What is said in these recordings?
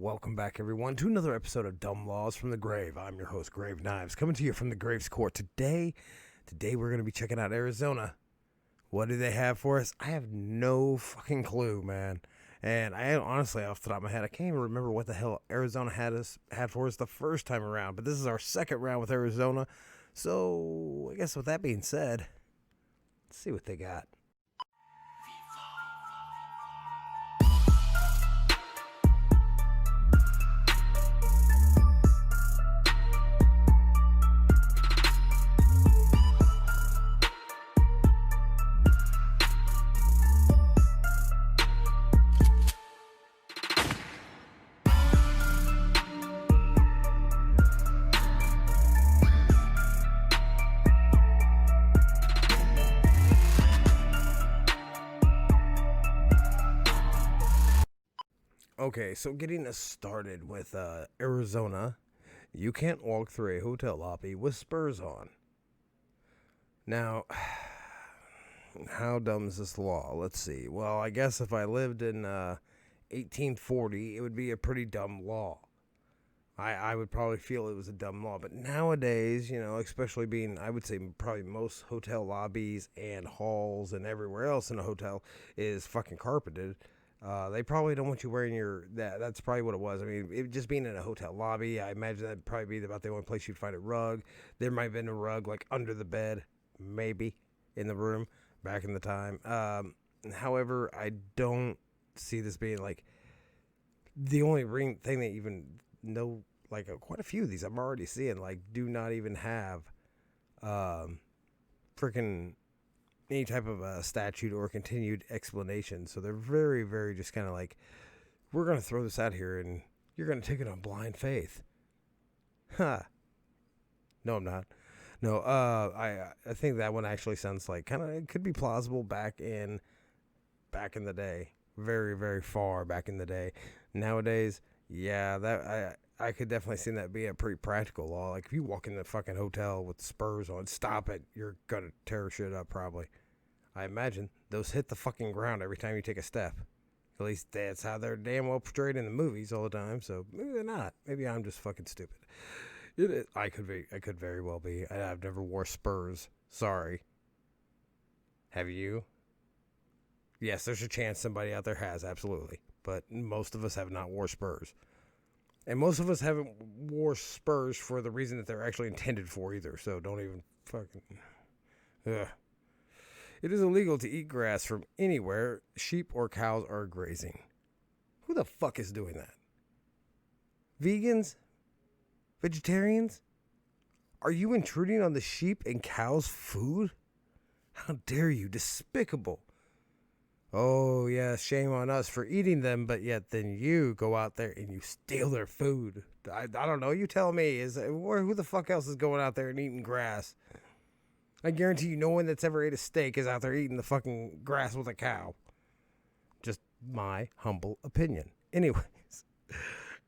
Welcome back, everyone, to another episode of Dumb Laws from the Grave. I'm your host, Grave Knives, coming to you from the Graves Court. Today we're going to be checking out Arizona. What do they have for us? I have no fucking clue, man. And I honestly, off the top of my head, I can't even remember what the hell Arizona had for us the first time around. But this is our second round with Arizona. So I guess with that being said, let's see what they got. Okay, so getting us started with Arizona, you can't walk through a hotel lobby with spurs on. Now, how dumb is this law? Let's see. Well, I guess if I lived in 1840, it would be a pretty dumb law. I would probably feel it was a dumb law. But nowadays, especially being, I would say probably most hotel lobbies and halls and everywhere else in a hotel is fucking carpeted. They probably don't want you wearing that's probably what it was. I mean, just being in a hotel lobby, I imagine that'd probably be about the only place you'd find a rug. There might have been a rug like under the bed, maybe, in the room back in the time. However, I don't see this being like the only thing that even know, like quite a few of these I'm already seeing, like do not even have freaking any type of a statute or continued explanation. So they're very, very just kind of like, we're going to throw this out here and you're going to take it on blind faith. Huh. No, I'm not. No, I think that one actually sounds like it could be plausible back in the day. Very, very far back in the day. Nowadays, yeah, I could definitely see that being a pretty practical law. Like, if you walk in the fucking hotel with spurs on, stop it. You're going to tear shit up, probably. I imagine those hit the fucking ground every time you take a step. At least that's how they're damn well portrayed in the movies all the time. So maybe they're not. Maybe I'm just fucking stupid. I could very well be. I've never wore spurs. Sorry. Have you? Yes, there's a chance somebody out there has, absolutely. But most of us have not wore spurs. And most of us haven't wore spurs for the reason that they're actually intended for either. So don't even fucking... Ugh. It is illegal to eat grass from anywhere sheep or cows are grazing. Who the fuck is doing that? Vegans? Vegetarians? Are you intruding on the sheep and cows' food? How dare you? Despicable. Oh, yeah, shame on us for eating them, but yet then you go out there and you steal their food. I don't know. You tell me. Who the fuck else is going out there and eating grass? I guarantee you no one that's ever ate a steak is out there eating the fucking grass with a cow. Just my humble opinion. Anyways,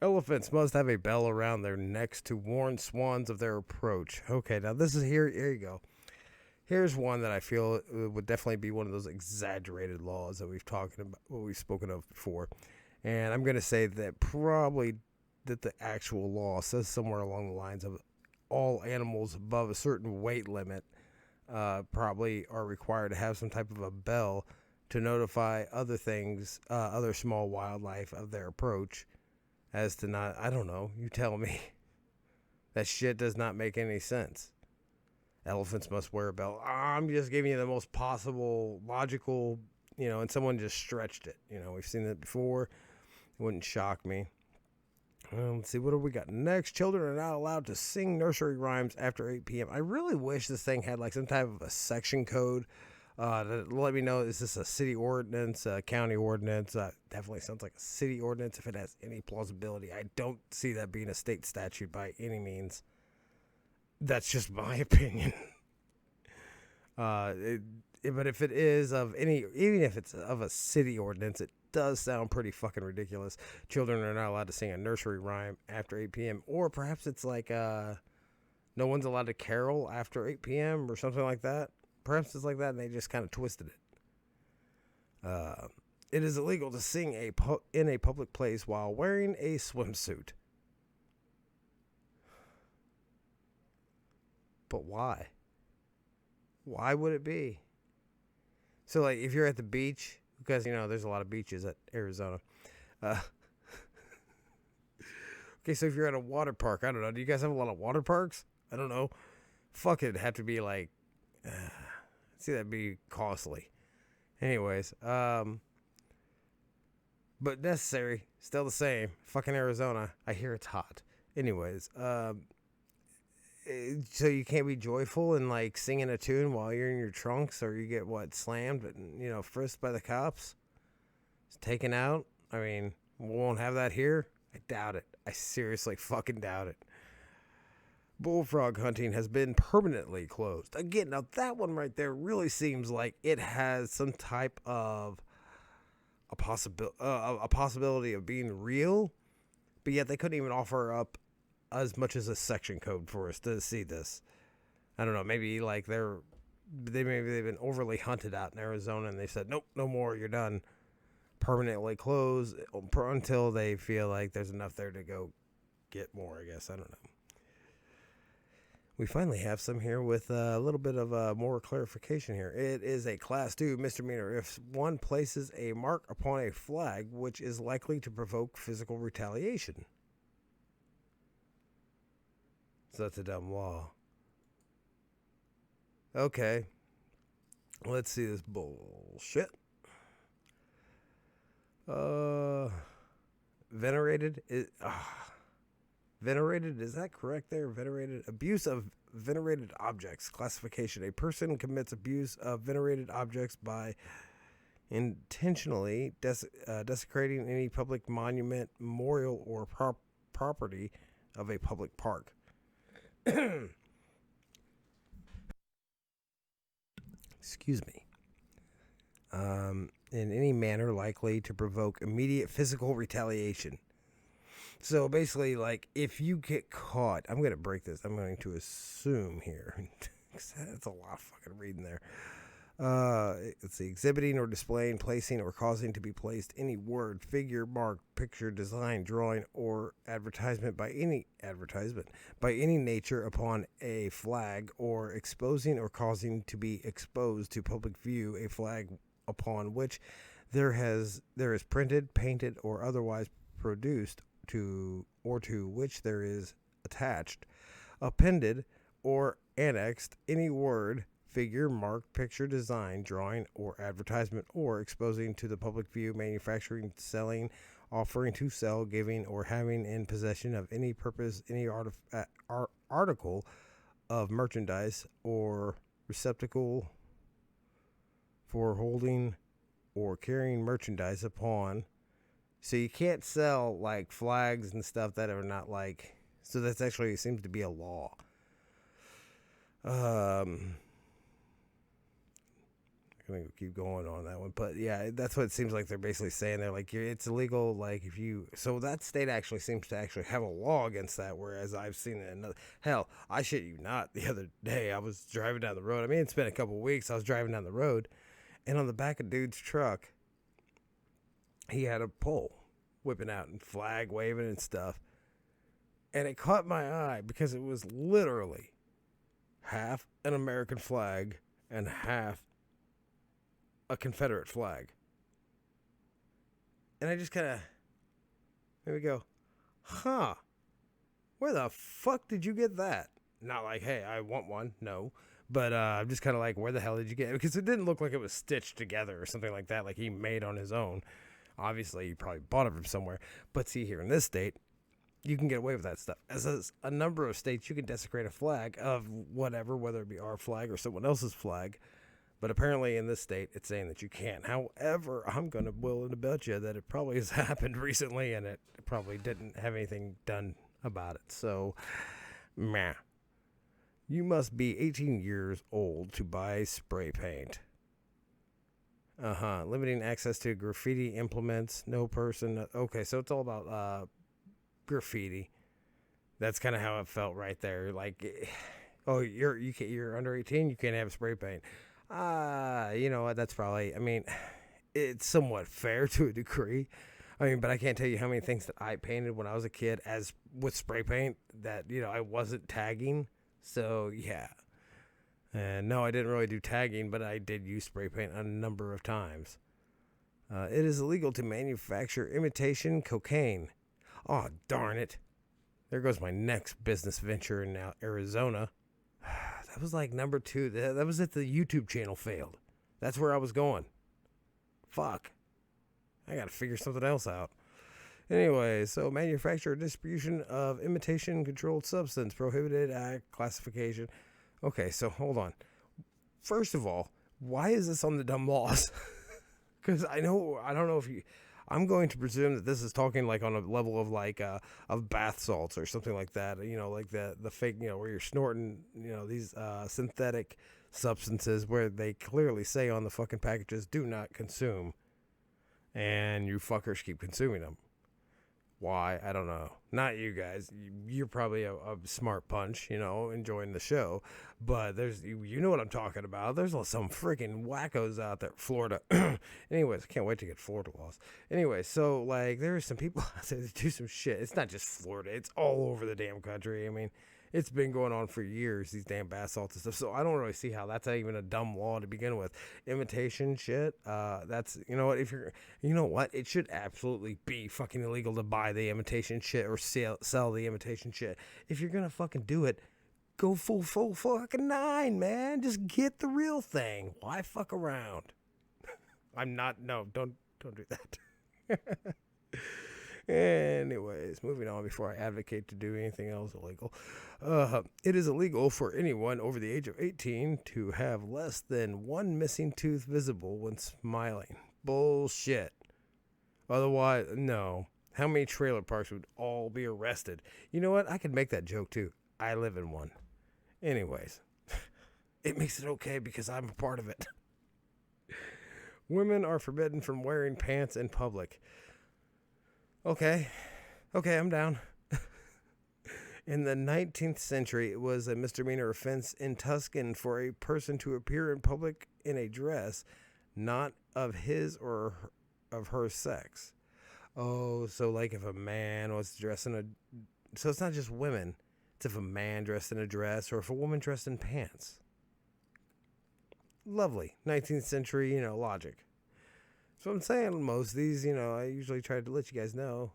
elephants must have a bell around their necks to warn swans of their approach. Okay, now this is here you go. Here's one that I feel would definitely be one of those exaggerated laws that we've spoken of before. And I'm going to say that probably that the actual law says somewhere along the lines of all animals above a certain weight limit probably are required to have some type of a bell to notify other things, other small wildlife of their approach as to not, I don't know, you tell me. That shit does not make any sense. Elephants must wear a bell. I'm just giving you the most possible logical, and someone just stretched it. We've seen that before. It wouldn't shock me. Let's see, what do we got next? Children are not allowed to sing nursery rhymes after 8 p.m. I really wish this thing had like some type of a section code to let me know, is this a city ordinance, a county ordinance? Definitely sounds like a city ordinance if it has any plausibility. I don't see that being a state statute by any means. That's just my opinion. But if it is even if it's of a city ordinance, it does sound pretty fucking ridiculous. Children are not allowed to sing a nursery rhyme after 8 p.m. Or perhaps it's like no one's allowed to carol after 8 p.m. or something like that. Perhaps it's like that and they just kind of twisted it. It is illegal to sing in a public place while wearing a swimsuit. But why? Why would it be? So, like, if you're at the beach, because, there's a lot of beaches at Arizona. Okay, so if you're at a water park, I don't know. Do you guys have a lot of water parks? I don't know. Fuck it. It'd have to be like, see, that'd be costly. Anyways, but necessary. Still the same. Fucking Arizona. I hear it's hot. Anyways, so you can't be joyful and like singing a tune while you're in your trunks, or you get slammed and frisked by the cops, it's taken out. I mean, we won't have that here. I doubt it. I seriously fucking doubt it. Bullfrog hunting has been permanently closed. Again, now that one right there really seems like it has some type of a possibility of being real, but yet they couldn't even offer up as much as a section code for us to see this. I don't know. Maybe like they've been overly hunted out in Arizona, and they said, nope, no more. You're done. Permanently closed until they feel like there's enough there to go get more. I guess, I don't know. We finally have some here with a little bit of more clarification here. It is a Class 2 misdemeanor if one places a mark upon a flag which is likely to provoke physical retaliation. So that's a dumb law. Okay. Let's see this bullshit. Venerated is... Venerated, is that correct there? Venerated, abuse of venerated objects. Classification. A person commits abuse of venerated objects by intentionally desecrating any public monument, memorial, or property of a public park. Excuse me. In any manner likely to provoke immediate physical retaliation. So basically, like, if you get caught, I'm going to break this. I'm going to assume here. That's a lot of fucking reading there. Let's see. Exhibiting or displaying, placing, or causing to be placed any word, figure, mark, picture, design, drawing, or advertisement by any nature upon a flag, or exposing or causing to be exposed to public view a flag upon which there is printed, painted, or otherwise produced to which there is attached, appended, or annexed any word, figure, mark, picture, design, drawing, or advertisement, or exposing to the public view, manufacturing, selling, offering to sell, giving, or having in possession of any purpose any article of merchandise or receptacle for holding or carrying merchandise upon. So you can't sell like flags and stuff that are not like. So that's actually seems to be a law. I'm gonna keep going on that one, but yeah, that's what it seems like they're basically saying. They're like, it's illegal. Like if you, so that state actually seems to actually have a law against that. Whereas I've seen it another. Hell, I shit you not. The other day I was driving down the road. I mean, it's been a couple of weeks. I was driving down the road, and on the back of dude's truck, he had a pole whipping out and flag waving and stuff. And it caught my eye because it was literally half an American flag and half a Confederate flag. And I just kind of maybe go, huh, where the fuck did you get that? Not like, hey, I want one. No. But I'm just kind of like, where the hell did you get it? Because it didn't look like it was stitched together or something like that, like he made on his own. Obviously, you probably bought it from somewhere. But see, here in this state, you can get away with that stuff. As a number of states, you can desecrate a flag of whatever, whether it be our flag or someone else's flag. But apparently in this state, it's saying that you can't. However, I'm going to willing to bet you that it probably has happened recently, and it probably didn't have anything done about it. So, meh. You must be 18 years old to buy spray paint. Limiting access to graffiti implements. No person. Okay, so it's all about graffiti. That's kind of how it felt right there. Like, oh, you're under 18. You can't have spray paint. You know what? That's probably. I mean, it's somewhat fair to a degree. I mean, but I can't tell you how many things that I painted when I was a kid as with spray paint that, I wasn't tagging. So, yeah. And no, I didn't really do tagging, but I did use spray paint a number of times. It is illegal to manufacture imitation cocaine. Oh, darn it. There goes my next business venture in Arizona. That was like number 2. That was if the YouTube channel failed. That's where I was going. Fuck. I gotta figure something else out. Anyway, so manufacture or distribution of imitation controlled substance, prohibited act, classification. Okay, so hold on. First of all, why is this on the dumb laws? Because I don't know if you... I'm going to presume that this is talking like on a level of like of bath salts or something like that. Like the fake, where you're snorting, these synthetic substances where they clearly say on the fucking packages, do not consume. And you fuckers keep consuming them. Why? I don't know. Not you guys. You're probably a smart punch, enjoying the show. But there's, you know what I'm talking about. There's some freaking wackos out there. Florida. Anyways, I can't wait to get Florida laws. Anyway, so like there are some people out there that do some shit. It's not just Florida. It's all over the damn country. I mean, it's been going on for years, these damn bath salts and stuff. So I don't really see how that's even a dumb law to begin with. Imitation shit, that's, it should absolutely be fucking illegal to buy the imitation shit or sell the imitation shit. If you're gonna fucking do it, go full fucking 9, man. Just get the real thing. Why fuck around? No, don't do that. Anyways, moving on before I advocate to do anything else illegal. It is illegal for anyone over the age of 18 to have less than one missing tooth visible when smiling. Bullshit. Otherwise, no. How many trailer parks would all be arrested? You know what? I could make that joke too. I live in one. Anyways, it makes it okay because I'm a part of it. Women are forbidden from wearing pants in public. Okay, I'm down. In the 19th century, it was a misdemeanor offense in Tuscan for a person to appear in public in a dress not of his or of her sex. Oh, so like if a man was dressed in a... So it's not just women. It's if a man dressed in a dress or if a woman dressed in pants. Lovely. 19th century, logic. So I'm saying most of these, I usually try to let you guys know,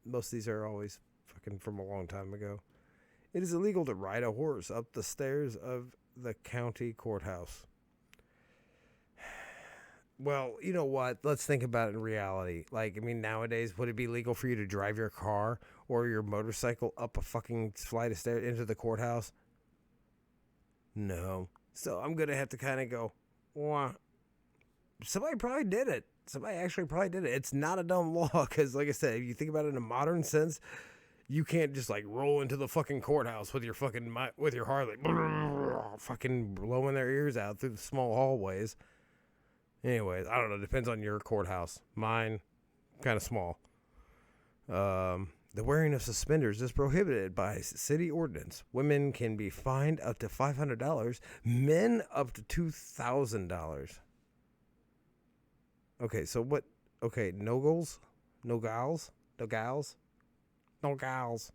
most of these are always fucking from a long time ago. It is illegal to ride a horse up the stairs of the county courthouse. Well, you know what? Let's think about it in reality. Like, I mean, nowadays, would it be legal for you to drive your car or your motorcycle up a fucking flight of stairs into the courthouse? No. So I'm going to have to kind of go, wah. Somebody probably did it. Somebody actually probably did it. It's not a dumb law because, like I said, if you think about it in a modern sense, you can't just like roll into the fucking courthouse with your Harley, fucking blowing their ears out through the small hallways. Anyways, I don't know. Depends on your courthouse. Mine, kind of small. The wearing of suspenders is prohibited by city ordinance. Women can be fined up to $500. Men up to $2,000. Okay, so what? Okay, no goals? No gals? No gals? No gals.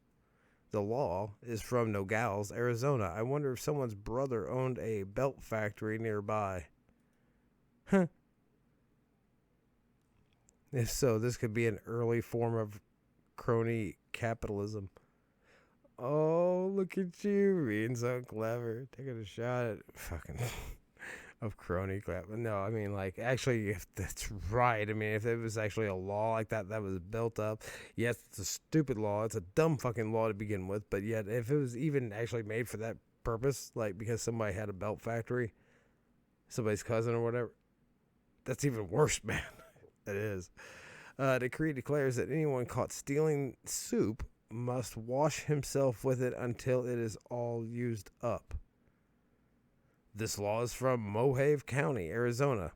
The law is from Nogales, Arizona. I wonder if someone's brother owned a belt factory nearby. Huh. If so, this could be an early form of crony capitalism. Oh, look at you being so clever. Taking a shot at fucking... of crony crap. No, I mean, like, actually, if that's right, I mean, if it was actually a law like that was built up, yes, it's a stupid law. It's a dumb fucking law to begin with, but yet, if it was even actually made for that purpose, like, because somebody had a belt factory, somebody's cousin or whatever, that's even worse, man. It is. Decree declares that anyone caught stealing soup must wash himself with it until it is all used up. This law is from Mohave County, Arizona.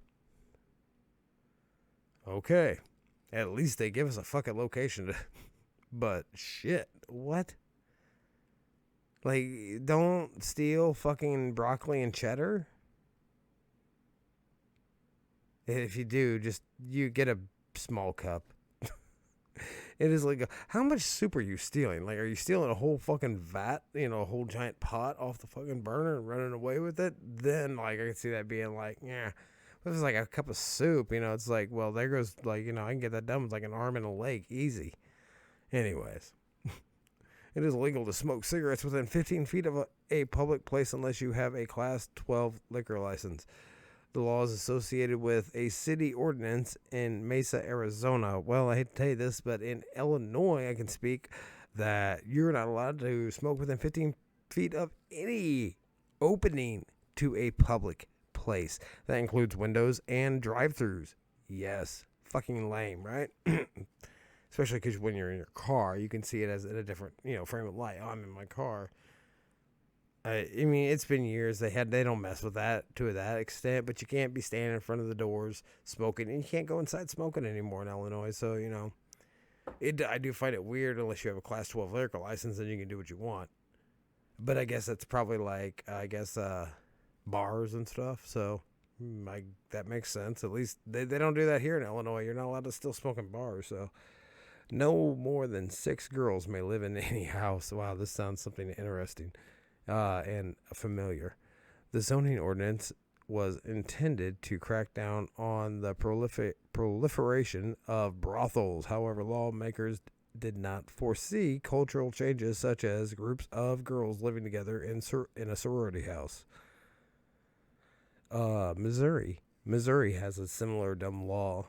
Okay. At least they give us a fucking location. But shit, what? Like, don't steal fucking broccoli and cheddar? If you do, just you get a small cup. It is like, how much soup are you stealing? Like, are you stealing a whole fucking vat, a whole giant pot off the fucking burner and running away with it? Then, like, I can see that being like, yeah. If it's like a cup of soup, it's like, well, there goes, like, I can get that done with like an arm and a leg, easy. Anyways, it is legal to smoke cigarettes within 15 feet of a public place unless you have a Class 12 liquor license. The law is associated with a city ordinance in Mesa, Arizona. Well, I hate to tell you this, but in Illinois, I can speak that you're not allowed to smoke within 15 feet of any opening to a public place. That includes windows and drive-thrus. Yes, fucking lame, right? Especially because when you're in your car, you can see it as in a different, frame of light. Oh, I'm in my car. I mean, it's been years. They don't mess with that to that extent, but you can't be standing in front of the doors smoking, and you can't go inside smoking anymore in Illinois. So I do find it weird unless you have a Class 12 liquor license, and you can do what you want. But I guess that's probably like bars and stuff. So that makes sense. At least they don't do that here in Illinois. You're not allowed to still smoke in bars. So no more than 6 girls may live in any house. Wow, this sounds something interesting. And familiar. The zoning ordinance was intended to crack down on the proliferation of brothels. However, lawmakers did not foresee cultural changes such as groups of girls living together in a sorority house. Missouri has a similar dumb law.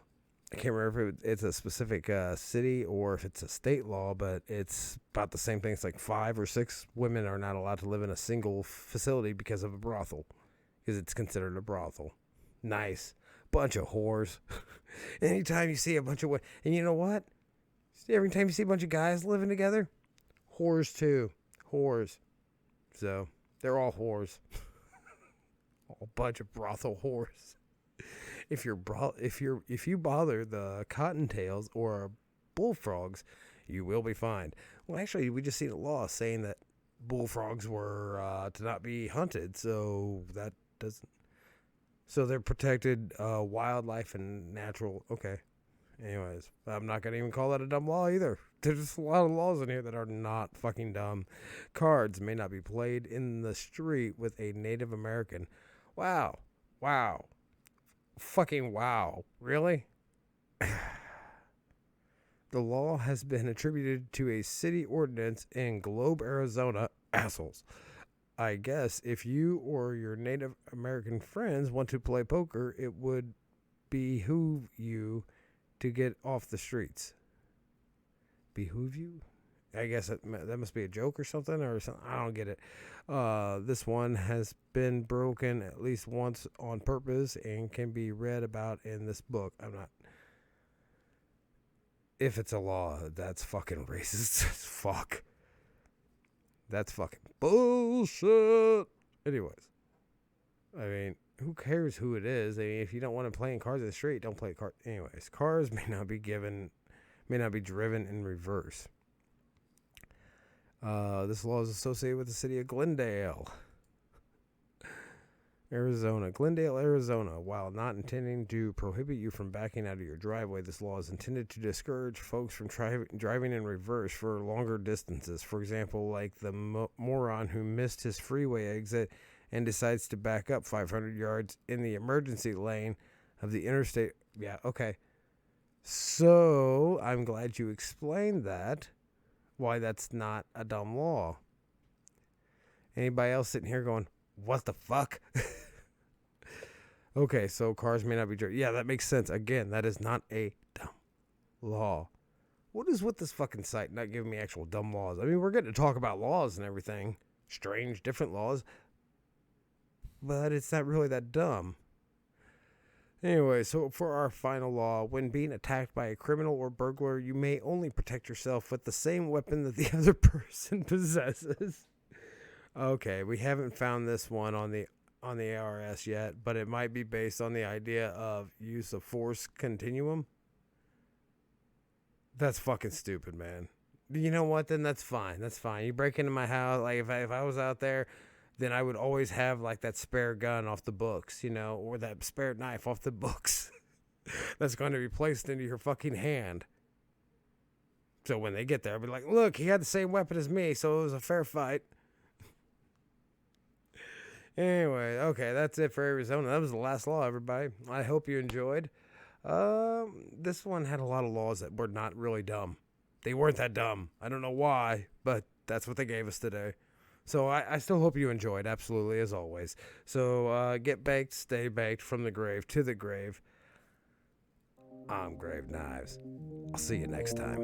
I can't remember if it's a specific city or if it's a state law, but it's about the same thing. It's like 5 or 6 women are not allowed to live in a single facility because of a brothel, because it's considered a brothel. Nice. Bunch of whores. Anytime you see a bunch of and you know what? Every time you see a bunch of guys living together, whores too. Whores. So, they're all whores. A bunch of brothel whores. If you bother the cottontails or bullfrogs, you will be fined. Well, actually, we just seen a law saying that bullfrogs were to not be hunted, so that doesn't. So they're protected wildlife and natural. Okay. Anyways, I'm not gonna even call that a dumb law either. There's just a lot of laws in here that are not fucking dumb. Cards may not be played in the street with a Native American. Wow. Fucking wow. Really? The law has been attributed to a city ordinance in Globe, Arizona. Assholes. I guess if you or your Native American friends want to play poker, it would behoove you to get off the streets. Behoove you? I guess that must be a joke or something. I don't get it. This one has been broken at least once on purpose and can be read about in this book. If it's a law, that's fucking racist as fuck. That's fucking bullshit. Anyways, I mean, who cares who it is? I mean, if you don't want to play in cars in the street, don't play cars. Anyways, cars may not be driven in reverse. This law is associated with the city of Glendale, Arizona. Glendale, Arizona. While not intending to prohibit you from backing out of your driveway, this law is intended to discourage folks from driving in reverse for longer distances. For example, like the moron who missed his freeway exit and decides to back up 500 yards in the emergency lane of the interstate. Yeah, okay. So, I'm glad you explained that. Why that's not a dumb law. Anybody else sitting here going, what the fuck? Okay, so cars may not be driven. Yeah, that makes sense. Again, that is not a dumb law. What is with this fucking site not giving me actual dumb laws? I mean, we're getting to talk about laws and everything. Strange, different laws. But it's not really that dumb. Anyway, so for our final law, when being attacked by a criminal or burglar, you may only protect yourself with the same weapon that the other person possesses. Okay, we haven't found this one on the ARS yet, but it might be based on the idea of use of force continuum. That's fucking stupid, man. You know what? Then that's fine. That's fine. You break into my house, like if I was out there, then I would always have like that spare gun off the books, or that spare knife off the books. that's going to be placed into your fucking hand. So when they get there, I'll be like, look, he had the same weapon as me, so it was a fair fight. Anyway, okay, that's it for Arizona. That was the last law, everybody. I hope you enjoyed. This one had a lot of laws that were not really dumb. They weren't that dumb. I don't know why, but that's what they gave us today. So I still hope you enjoyed, absolutely, as always. So get baked, stay baked, from the grave to the grave. I'm Grave Knives. I'll see you next time.